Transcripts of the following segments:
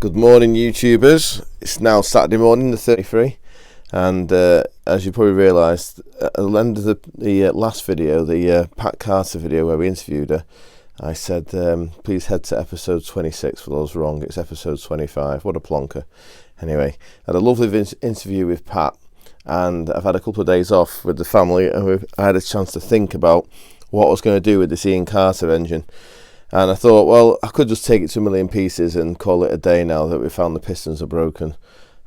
Good morning, YouTubers. It's now Saturday morning, the 33, and as you probably realised, at the end of the last video, the Pat Carter video where we interviewed her, I said please head to episode 26 for those wrong. It's episode 25. What a plonker. Anyway, I had a lovely interview with Pat, and I've had a couple of days off with the family, and I had a chance to think about what I was going to do with this Ian Carter engine. And I thought, well, I could just take it to a million pieces and call it a day now that we found the pistons are broken.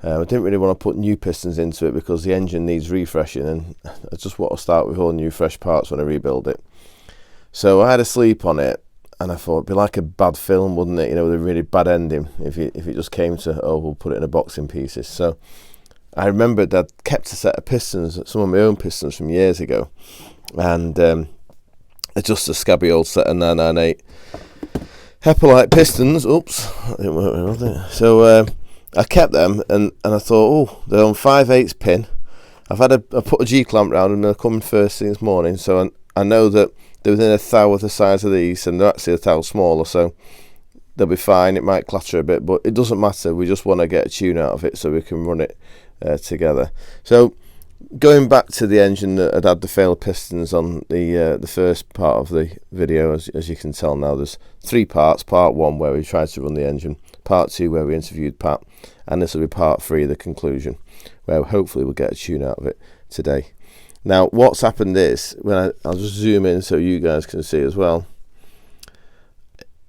I didn't really want to put new pistons into it because the engine needs refreshing, and I just want to start with all new fresh parts when I rebuild it. So I had a sleep on it, and I thought it'd be like a bad film, wouldn't it? You know, with a really bad ending if it just came to, oh, we'll put it in a box in pieces. So I remembered I'd kept a set of pistons, some of my own pistons from years ago, and just a scabby old set of 998 Hepalite pistons. Oops, that didn't work very well, did it? So I kept them, and I thought, oh, they're on 5/8 pin. I put a G clamp round and they're coming first thing this morning, so I know that they're within a thou of the size of these, and they're actually a thou smaller, so they'll be fine. It might clatter a bit, but it doesn't matter. We just want to get a tune out of it so we can run it together. So going back to the engine that had the failed pistons on the first part of the video, as you can tell now, there's 3 parts. Part 1 where we tried to run the engine, part 2 where we interviewed Pat, and this will be part 3, the conclusion, where hopefully we'll get a tune out of it today. Now what's happened is, I'll just zoom in so you guys can see as well,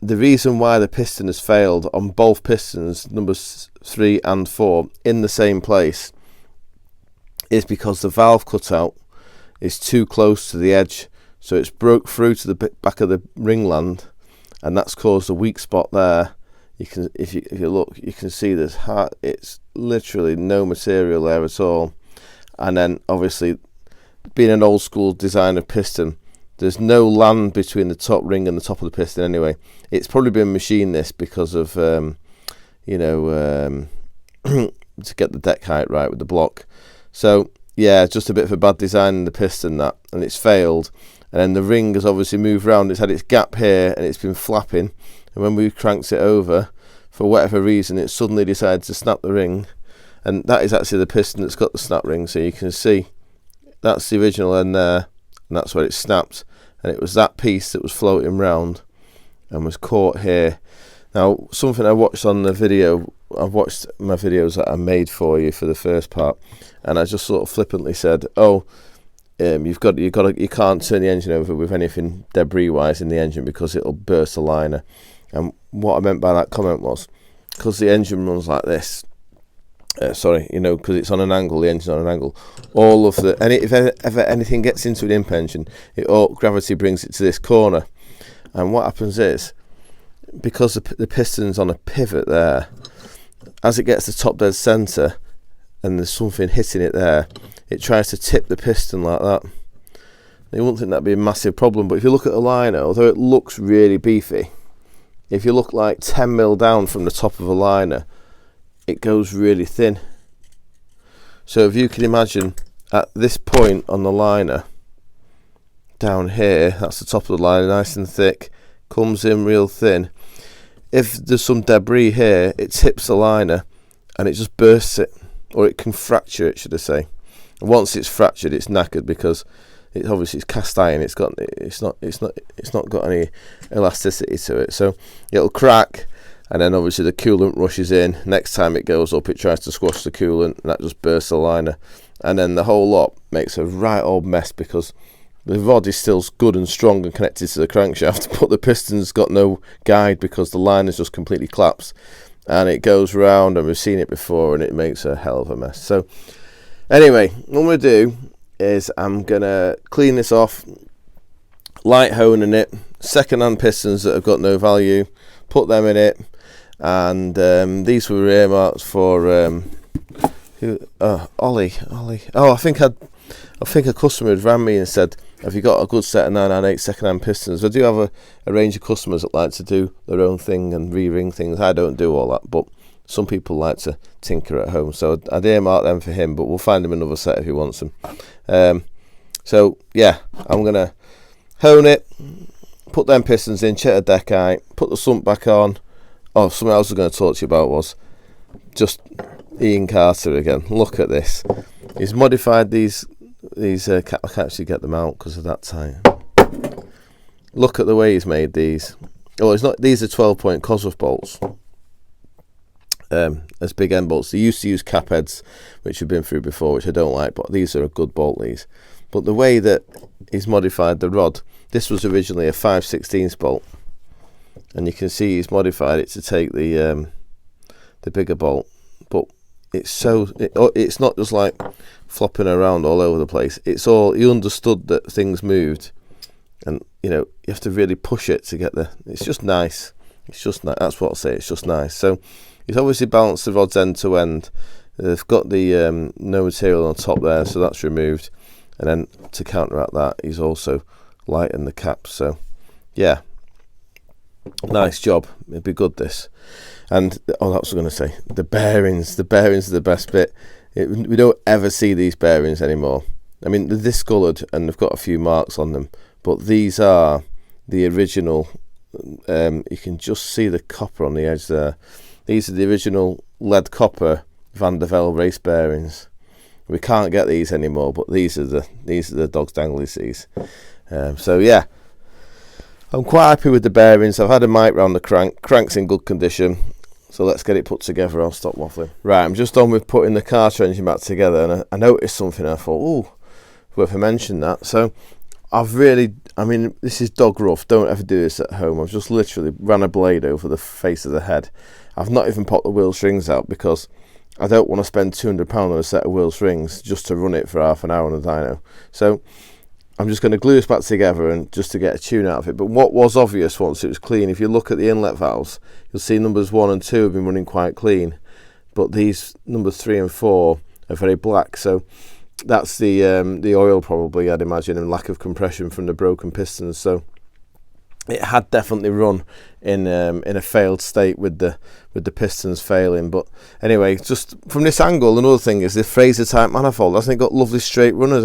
the reason why the piston has failed on both pistons, numbers 3 and 4, in the same place, is because the valve cutout is too close to the edge, so it's broke through to the back of the ringland, and that's caused a weak spot there. You can, if you look, you can see it's literally no material there at all. And then obviously, being an old school design of piston, there's no land between the top ring and the top of the piston anyway. It's probably been machined this because of to get the deck height right with the block. So yeah, just a bit of a bad design in the piston, and it's failed. And then the ring has obviously moved around. It's had its gap here and it's been flapping, and when we cranked it over, for whatever reason, it suddenly decided to snap the ring, and that is actually the piston that's got the snap ring. So you can see that's the original end there, and that's where it snapped, and it was that piece that was floating round and was caught here. Now, something I watched on the video, I've watched my videos that I made for you for the first part, and I just sort of flippantly said, oh, you can't turn the engine over with anything debris wise in the engine because it'll burst the liner. And what I meant by that comment was, because the engine runs like this, because it's on an angle, the engine's on an angle, if ever anything gets into an imp engine, gravity brings it to this corner, and what happens is, because the piston's on a pivot there, as it gets to top dead centre and there's something hitting it there, it tries to tip the piston like that. You wouldn't think that'd be a massive problem, but if you look at the liner, although it looks really beefy, if you look like 10 mil down from the top of a liner, it goes really thin. So if you can imagine at this point on the liner, down here, that's the top of the liner, nice and thick, comes in real thin. If there's some debris here, it tips the liner and it just bursts it, or it can fracture it, should I say. And once it's fractured, it's knackered because it's cast iron. It's not got any elasticity to it, so it'll crack, and then obviously the coolant rushes in. Next time it goes up, it tries to squash the coolant, and that just bursts the liner, and then the whole lot makes a right old mess because the rod is still good and strong and connected to the crankshaft, but the piston's got no guide because the liner's just completely collapsed, and it goes round, and we've seen it before, and it makes a hell of a mess. So anyway, what I'm going to do is I'm going to clean this off, light honing it, second-hand pistons that have got no value, put them in it, and these were earmarked for Ollie. Oh, I think a customer had rang me and said, have you got a good set of 998 second-hand pistons? I do have a range of customers that like to do their own thing and re-ring things. I don't do all that, but some people like to tinker at home, so I'd earmark them for him, but we'll find him another set if he wants them. So yeah, I'm going to hone it, put them pistons in, check the deck height, put the sump back on, Oh, something else I was going to talk to you about was just Ian Carter again. Look at this. He's modified these. I can't actually get them out because of that time. Look at the way he's made these. Oh, it's not. These are 12-point Cosworth bolts. As big end bolts. They used to use cap heads, which we've been through before, which I don't like, but these are a good bolt, these. But the way that he's modified the rod, this was originally a 5/16 bolt, and you can see he's modified it to take the bigger bolt. But it's it's not just like flopping around all over the place. It's all, he understood that things moved, and you know, you have to really push it to get the. It's just nice. It's just nice. That's what I'll say. It's just nice. So he's obviously balanced the rods end to end. They've got the no material on top there, so that's removed. And then to counteract that, he's also lightened the caps. So yeah, nice job. It'd be good, this. And oh, that's what I was going to say. The bearings are the best bit. We don't ever see these bearings anymore. I mean, they're discoloured and they've got a few marks on them, but these are the original. You can just see the copper on the edge there. These are the original lead copper Van der Velde race bearings. We can't get these anymore, but these are the dog's danglies, these. So yeah, I'm quite happy with the bearings. I've had a mic round the crank's in good condition, so let's get it put together. I'll stop waffling. Right, I'm just on with putting the Carter engine back together, and I noticed something. I thought, oh, worth a mention that. So I mean, this is dog rough. Don't ever do this at home. I've just literally ran a blade over the face of the head. I've not even popped the wheel strings out because I don't want to spend £200 on a set of wheel strings just to run it for half an hour on a dyno. So I'm just going to glue this back together and just to get a tune out of it. But what was obvious once it was clean, if you look at the inlet valves, you'll see numbers 1 and 2 have been running quite clean, but these numbers 3 and 4 are very black. So that's the oil probably, I'd imagine, and lack of compression from the broken pistons. So it had definitely run in a failed state with the pistons failing. But anyway, just from this angle, another thing is the Fraser type manifold. I think it got lovely straight runners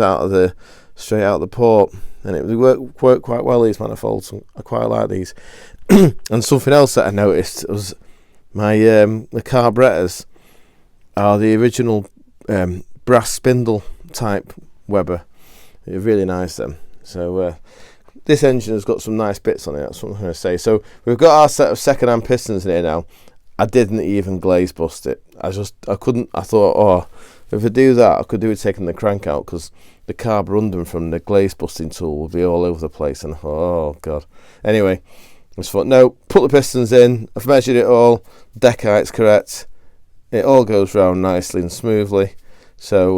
straight out of the port, and it worked quite well, these manifolds. I quite like these. And something else that I noticed was my the carburetors are the original brass spindle type Weber. They're really nice, them. So this engine has got some nice bits on it, that's what I'm going to say. So we've got our set of second-hand pistons in here now. I didn't even glaze bust it. I couldn't. I thought, oh, if I do that, I could do it taking the crank out, because the carb rundum from the glaze busting tool will be all over the place. And oh god. Anyway, I just thought, no, put the pistons in. I've measured it all. Deck height's correct. It all goes round nicely and smoothly. So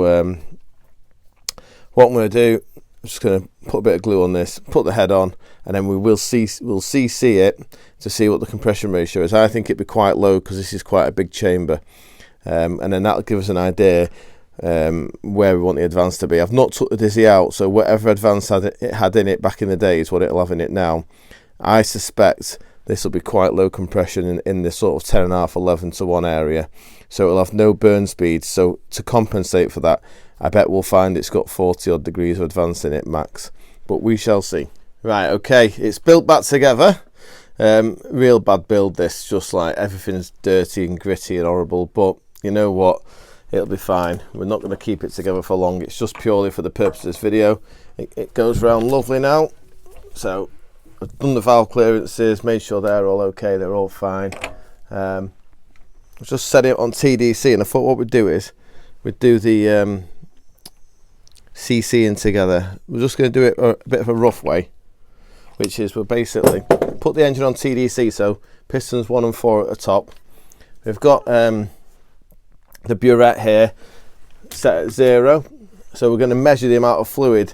what I'm going to do, I'm just going to put a bit of glue on this, put the head on, and then we'll CC it to see what the compression ratio is. I think it'd be quite low because this is quite a big chamber, and then that'll give us an idea where we want the advance to be. I've not took the Dizzy out, so whatever advance it had in it back in the day is what it'll have in it now. I suspect this will be quite low compression in this sort of 10.5, 11 to 1 area, so it'll have no burn speed. So to compensate for that, I bet we'll find it's got 40 odd degrees of advance in it max, but we shall see. Right, okay, it's built back together. Real bad build, this, just like everything's dirty and gritty and horrible, but you know what, it'll be fine. We're not going to keep it together for long. It's just purely for the purpose of this video. It goes round lovely now. So I've done the valve clearances, made sure they're all okay, they're all fine. I just set it on TDC, and I thought what we'd do is we'd do the CCing together. We're just going to do it a bit of a rough way, which is we'll basically put the engine on TDC, so pistons 1 and 4 at the top. We've got the burette here set at 0, so we're going to measure the amount of fluid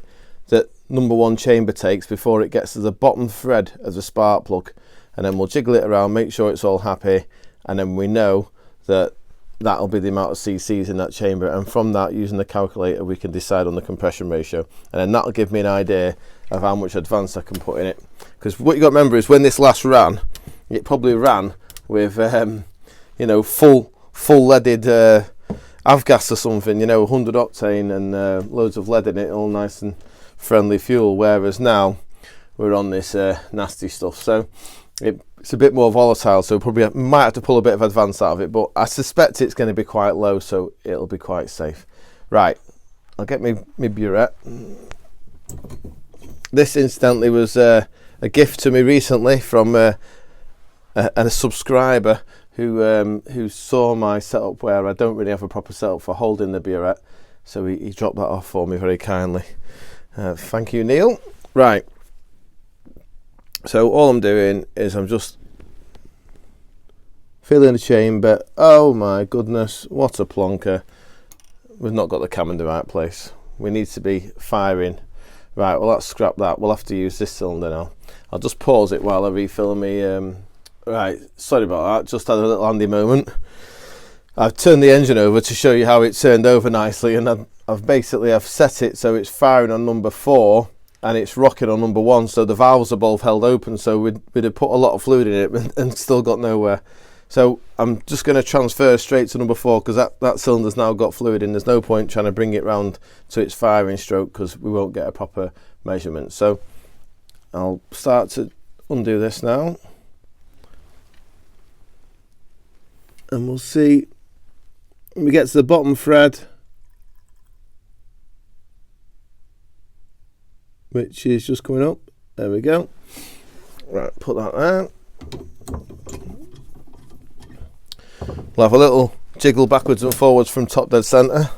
that number 1 chamber takes before it gets to the bottom thread of the spark plug, and then we'll jiggle it around, make sure it's all happy, and then we know that that'll be the amount of cc's in that chamber, and from that, using the calculator, we can decide on the compression ratio, and then that'll give me an idea of how much advance I can put in it. Because what you got to remember is when this last ran, it probably ran with you know, full leaded avgas or something, you know, 100 octane and loads of lead in it, all nice and friendly fuel, whereas now we're on this nasty stuff. So it's a bit more volatile, so probably might have to pull a bit of advance out of it, but I suspect it's going to be quite low, so it'll be quite safe. Right, I'll get my burette. This incidentally was a gift to me recently from a subscriber who saw my setup where I don't really have a proper setup for holding the burette, so he dropped that off for me very kindly. Thank you, Neil. Right, so all I'm doing is I'm just filling the chamber. Oh my goodness, what a plonker. We've not got the cam in the right place. We need to be firing. Right, well, let's scrap that. We'll have to use this cylinder now. I'll just pause it while I refill me. Right, sorry about that, just had a little handy moment. I've turned the engine over to show you how it turned over nicely, and I've set it so it's firing on number 4 and it's rocking on number 1, so the valves are both held open, so we'd have put a lot of fluid in it and still got nowhere. So I'm just going to transfer straight to number 4 because that cylinder's now got fluid in. There's no point trying to bring it round to its firing stroke because we won't get a proper measurement. So I'll start to undo this now, and we'll see when we get to the bottom thread, which is just coming up. There we go. Right, put that there. We'll have a little jiggle backwards and forwards from top dead centre.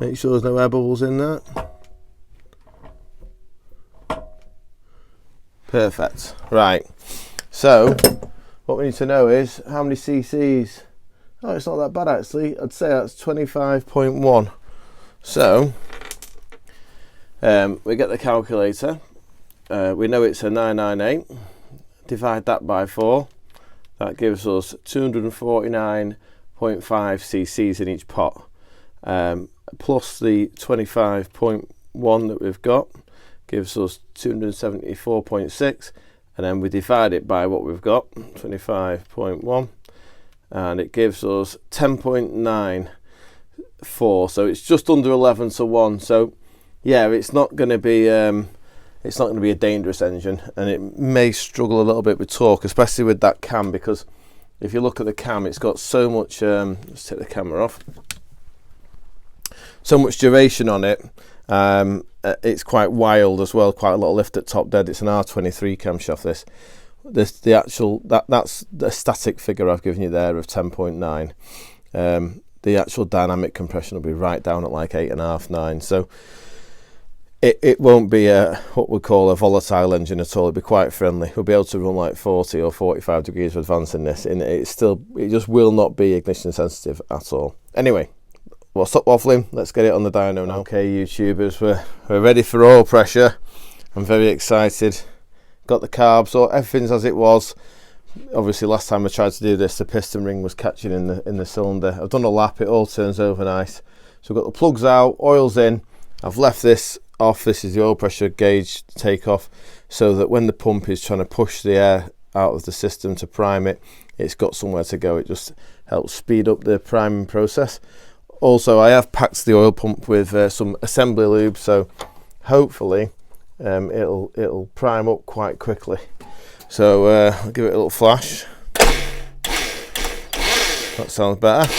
Make sure there's no air bubbles in there. Perfect. Right, so what we need to know is how many cc's. Oh, it's not that bad actually. I'd say that's 25.1. So we get the calculator. We know it's a 998. Divide that by 4. That gives us 249.5 cc's in each pot. Plus the 25.1 that we've got gives us 274.6, and then we divide it by what we've got, 25.1, and it gives us 10.94. So it's just under 11 to 1. So yeah, it's not going to be a dangerous engine, and it may struggle a little bit with torque, especially with that cam, because if you look at the cam, it's got so much let's take the camera off, so much duration on it. It's quite wild as well, quite a lot of lift at top dead. It's an R23 camshaft. That's the static figure I've given you there of 10.9. The actual dynamic compression will be right down at like 8.5, 9. So it won't be what we call a volatile engine at all. It'll be quite friendly. We'll be able to run like 40 or 45 degrees of advance in this, and it just will not be ignition sensitive at all. Anyway, well, stop waffling, let's get it on the dyno now. Okay, YouTubers, we're ready for oil pressure. I'm very excited. Got the carbs, so everything's as it was. Obviously last time I tried to do this, the piston ring was catching in the cylinder. I've done a lap, it all turns over nice. So we've got the plugs out, oil's in. I've left this off. This is the oil pressure gauge to take off, so that when the pump is trying to push the air out of the system to prime it, it's got somewhere to go. It just helps speed up the priming process. Also, I have packed the oil pump with some assembly lube, so hopefully it'll prime up quite quickly. So I'll give it a little flash. That sounds better.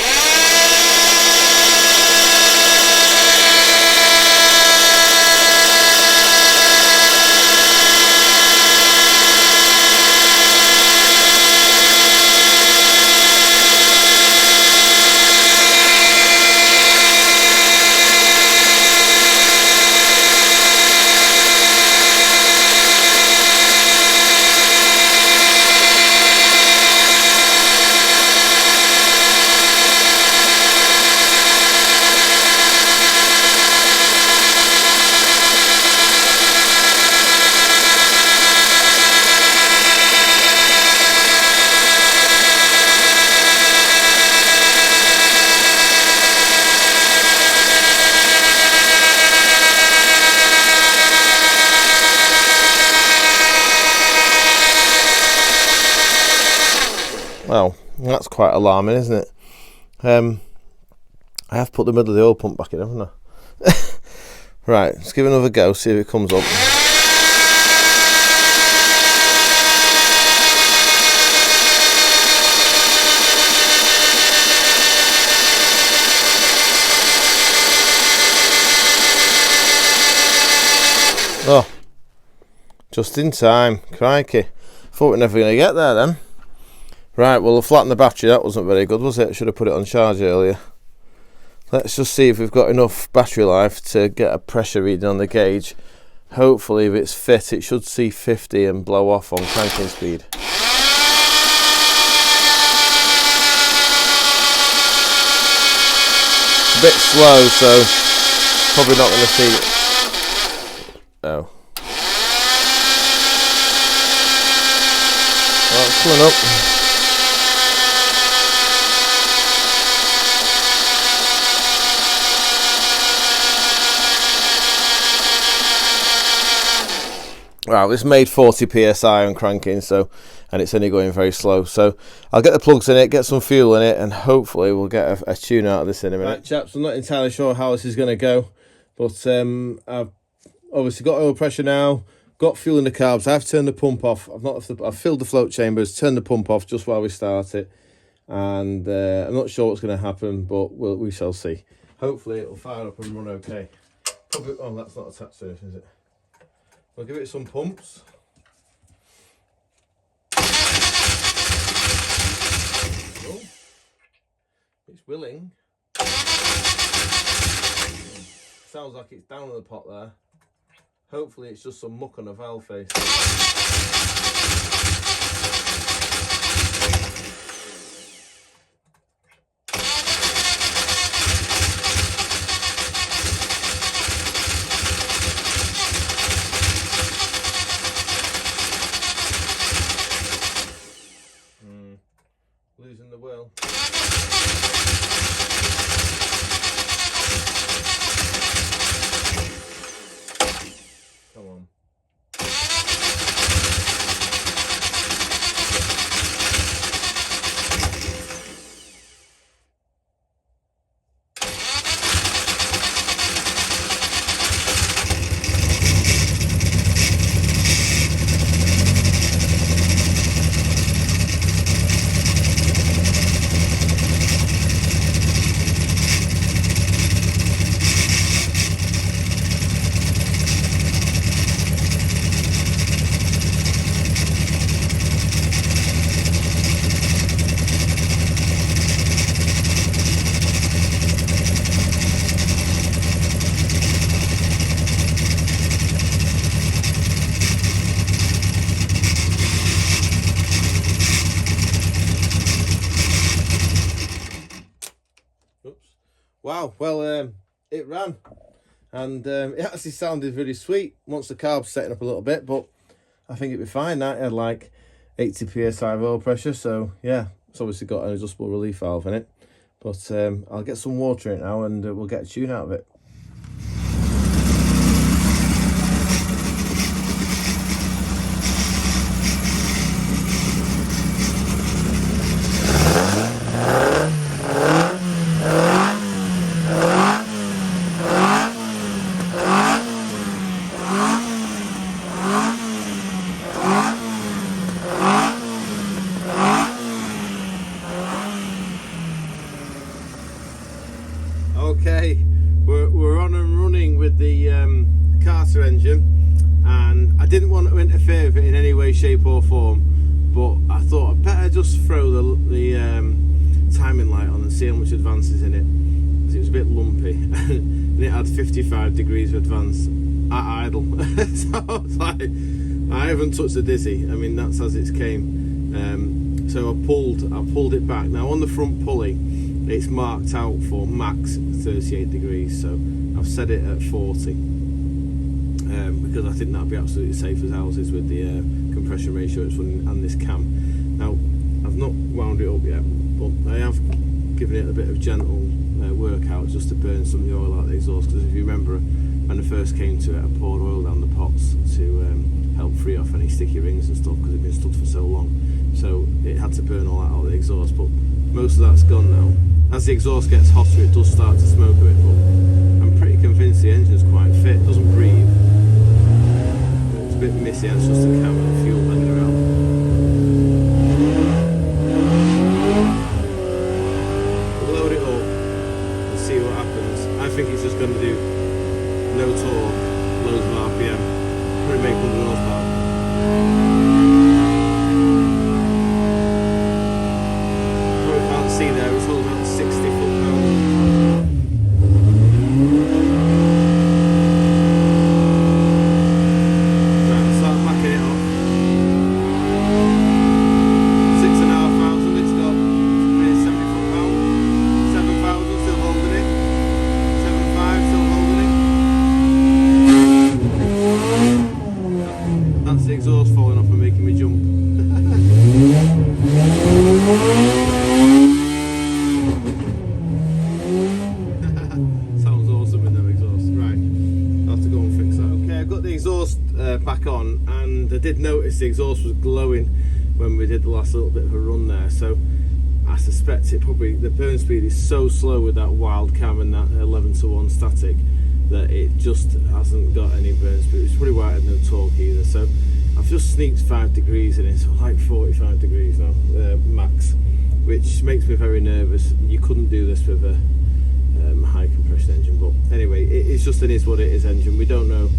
Well, that's quite alarming, isn't it? I have put the middle of the oil pump back in, haven't I? Right, let's give it another go, see if it comes up. Just in time, crikey. Thought we were never going to get there then. Right, well, we'll flatten the battery. That wasn't very good, was it? Should have put it on charge earlier. Let's just see if we've got enough battery life to get a pressure reading on the gauge. Hopefully, if it's fit, it should see 50 and blow off on cranking speed. A bit slow, so probably not going to see it. Oh. Well, it's coming up. Wow, this made 40 psi on cranking, so, and it's only going very slow. So I'll get the plugs in it, get some fuel in it, and hopefully we'll get a tune out of this in a minute. Right, chaps, I'm not entirely sure how this is going to go, but I've obviously got oil pressure now, got fuel in the carbs. I've turned the pump off. I've filled the float chambers, turned the pump off just while we start it, and I'm not sure what's going to happen, but we shall see. Hopefully it'll fire up and run okay. Probably, oh, that's not attached to it, is it? We'll give it some pumps. Oh, it's willing. Sounds like it's down in the pot there. Hopefully it's just some muck on a valve face. Losing the wheel. Come on. Wow, well, it ran, and it actually sounded really sweet once the carb's setting up a little bit, but I think it'd be fine. That it had like 80 psi of oil pressure, so yeah, it's obviously got an adjustable relief valve in it, but I'll get some water in it now and we'll get a tune out of it. Okay, we're on and running with the Carter engine, and I didn't want to interfere with it in any way, shape or form, but I thought I'd better just throw the timing light on and see how much advance is in it, because it was a bit lumpy and it had 55 degrees of advance at idle. So I was like, I haven't touched the dizzy. I mean, that's as it came. So I pulled it back. Now on the front pulley, it's marked out for max 38 degrees, so I've set it at 40 because I think that'd be absolutely safe as ours is with the compression ratio it's running and this cam. Now I've not wound it up yet, but I have given it a bit of gentle workout just to burn some of the oil out of the exhaust, because if you remember when I first came to it, I poured oil down the pots to help free off any sticky rings and stuff because it'd been stood for so long, so it had to burn all that out of the exhaust, but most of that's gone now. As the exhaust gets hotter, it does start to smoke a bit, but I'm pretty convinced the engine's quite fit. It doesn't breathe. It's a bit messy, it's just a cam and a fuel blender out. We'll load it up and see what happens. I think it's just going to do no torque, loads of RPM, probably make 100 horsepower. did notice the exhaust was glowing when we did the last little bit of a run there, so I suspect it probably, the burn speed is so slow with that wild cam and that 11:1 static that it just hasn't got any burn speed. It's probably why it had no torque either. So I've just sneaked 5 degrees in it, so like 45 degrees now, max, which makes me very nervous. You couldn't do this with a high compression engine, but anyway, it's just an is what it is engine. We don't know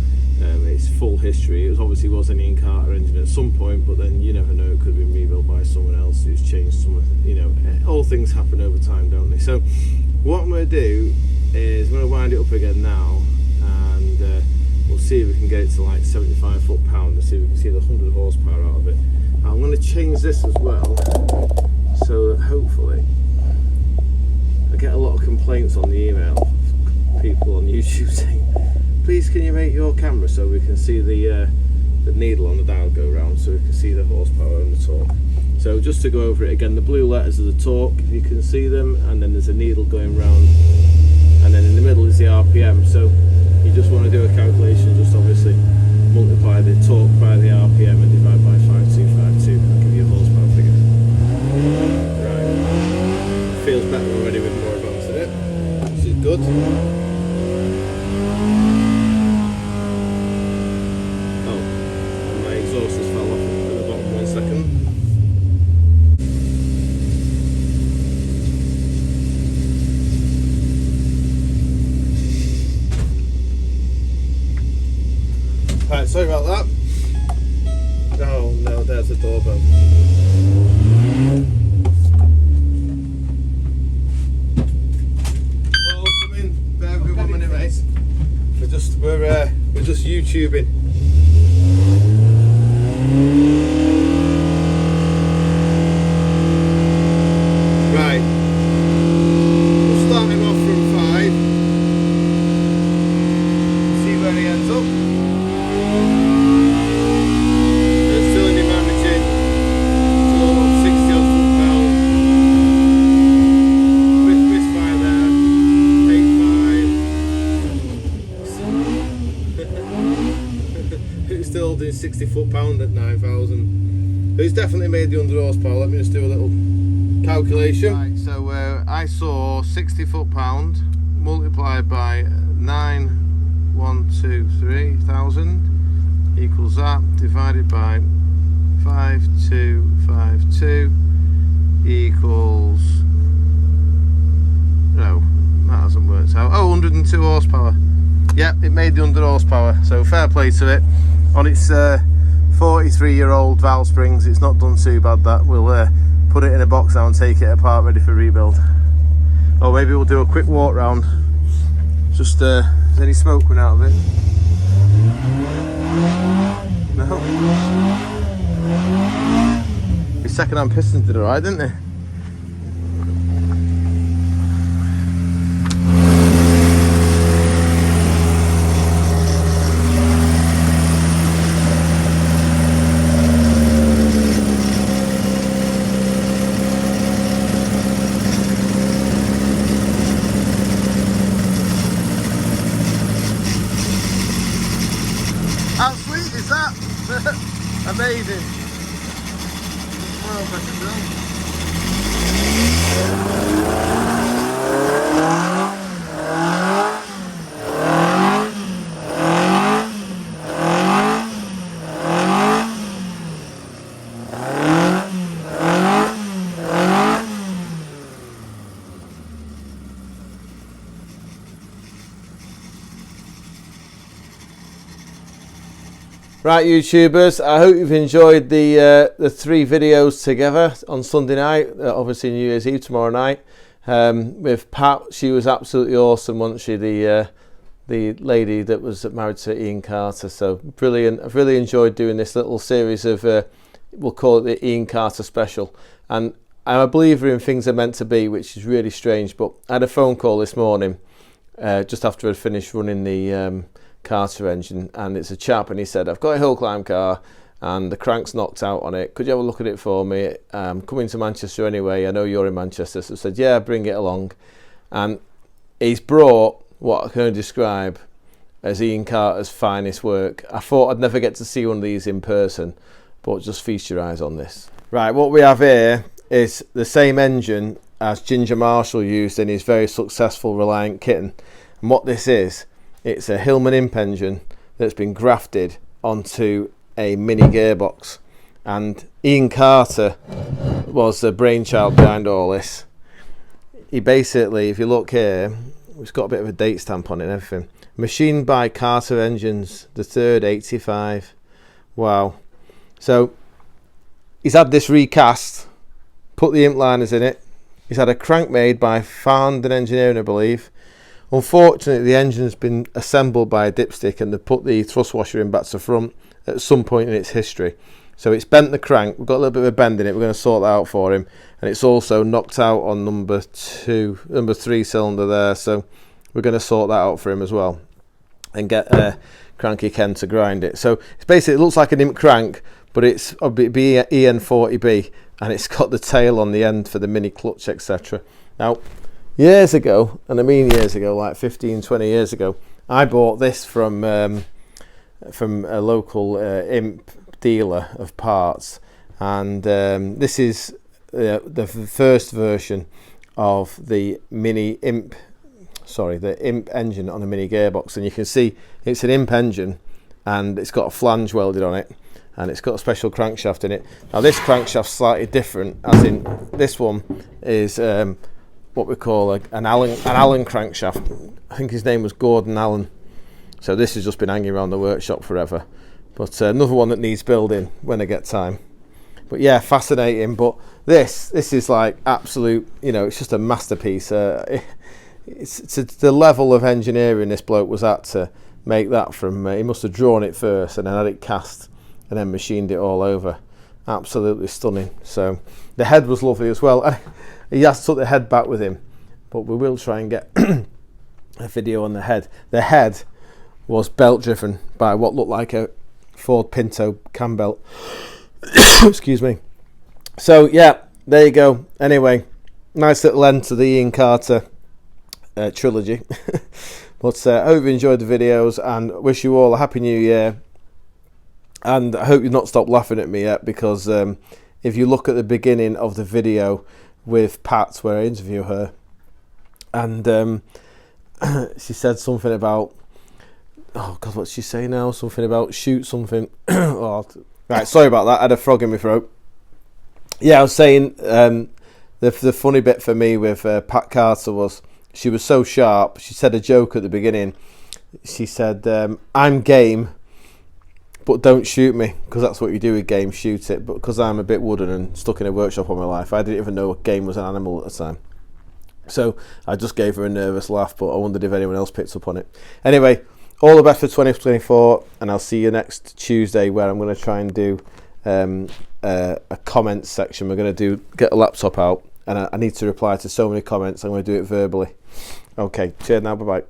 its full history. It obviously was an Ian Carter engine at some point, but then you never know, it could have been rebuilt by someone else who's changed some, you know, all things happen over time, don't they? So what I'm going to do is I'm going to wind it up again now, and we'll see if we can get it to like 75 foot-pound and see if we can see the 100 horsepower out of it. I'm going to change this as well, so that hopefully I get a lot of complaints on the email, people on YouTube saying, please can you make your camera so we can see the needle on the dial go round, so we can see the horsepower and the torque. So just to go over it again, the blue letters are the torque, you can see them, and then there's a needle going round, and then in the middle is the RPM. So you just want to do a calculation, just obviously multiply the torque by the RPM and divide by 5252, that'll give you a horsepower figure. Right, feels better already with more advance in it, which is good. Exhaust just fell off at the bottom, 1 second. Right, sorry about that. Oh no, there's the doorbell. Oh, come in. Bear with me 1 minute, mate. We're just YouTubing. Right, we'll start him off from 5, see where he ends up. There's still in your managing, still up 60 odd foot-pound. Misfire there, 8.5. It's still doing 60 foot-pound at 9,000. But it's definitely made the 100 horsepower. Let me just do a little calculation. Right, so I saw 60 foot-pound multiplied by 9,123,000 equals that, divided by 5252 equals, no, that hasn't worked out. Oh, 102 horsepower. Yep, it made the 100 horsepower, so fair play to it. On its 43-year-old valve springs, it's not done too bad. That we'll put it in a box now and take it apart, ready for rebuild. Or maybe we'll do a quick walk round. Just is any smoke coming out of it? No. His second-hand pistons did alright, didn't they? How sweet is that? Amazing. Well, right, YouTubers, I hope you've enjoyed the 3 videos together on Sunday night, obviously New Year's Eve tomorrow night, with Pat. She was absolutely awesome, wasn't she, the lady that was married to Ian Carter. So brilliant. I've really enjoyed doing this little series of, we'll call it the Ian Carter special, and I'm a believer in things are meant to be, which is really strange. But I had a phone call this morning, just after I'd finished running the Carter engine, and it's a chap, and he said, I've got a hill climb car and the crank's knocked out on it, could you have a look at it for me? I'm coming to Manchester anyway, I know you're in Manchester. So I said, yeah, bring it along. And he's brought what I can only describe as Ian Carter's finest work. I thought I'd never get to see one of these in person, but just feast your eyes on this. Right, what we have here is the same engine as Ginger Marshall used in his very successful Reliant kitten. And what this is, it's a Hillman imp engine that's been grafted onto a mini gearbox. And Ian Carter was the brainchild behind all this. He basically, if you look here, it's got a bit of a date stamp on it and everything. Machined by Carter Engines, the 3rd, 85. Wow. So he's had this recast, put the imp liners in it. He's had a crank made by Farndon Engineering, I believe. Unfortunately, the engine's been assembled by a dipstick and they've put the thrust washer in back to front at some point in its history. So it's bent the crank. We've got a little bit of a bend in it. We're going to sort that out for him. And it's also knocked out on number 3 cylinder there. So we're going to sort that out for him as well and get Cranky Ken to grind it. So it's basically, it looks like an imp crank, but it's a EN40B and it's got the tail on the end for the mini clutch, etc. Now, years ago, and I mean years ago, like 15, 20 years ago, I bought this from a local imp dealer of parts, and this is the first version of the imp engine on a mini gearbox. And you can see it's an imp engine and it's got a flange welded on it and it's got a special crankshaft in it. Now this crankshaft's slightly different, as in this one is what we call an Allen crankshaft. I think his name was Gordon Allen. So this has just been hanging around the workshop forever. But another one that needs building when I get time. But yeah, fascinating. But this is like absolute, it's just a masterpiece. It's the level of engineering this bloke was at to make that from, he must have drawn it first and then had it cast and then machined it all over. Absolutely stunning. So the head was lovely as well. He has to took the head back with him, but we will try and get a video on the head. The head was belt driven by what looked like a Ford Pinto cam belt. Excuse me. So yeah, there you go. Anyway, nice little end to the Ian Carter trilogy. But I hope you enjoyed the videos and wish you all a happy new year. And I hope you've not stopped laughing at me yet, because if you look at the beginning of the video with Pat, where I interview her, and she said something about, oh God, what's she say now? Something about shoot something. Oh, right, sorry about that. I had a frog in my throat. Yeah, I was saying the funny bit for me with Pat Carter was she was so sharp. She said a joke at the beginning. She said, I'm game, but don't shoot me, because that's what you do with game, shoot it. But because I'm a bit wooden and stuck in a workshop all my life, I didn't even know game was an animal at the time. So I just gave her a nervous laugh, but I wondered if anyone else picked up on it. Anyway, all the best for 2024, and I'll see you next Tuesday, where I'm going to try and do a comments section. We're going to get a laptop out, and I need to reply to so many comments. I'm going to do it verbally. Okay, cheers now, bye bye.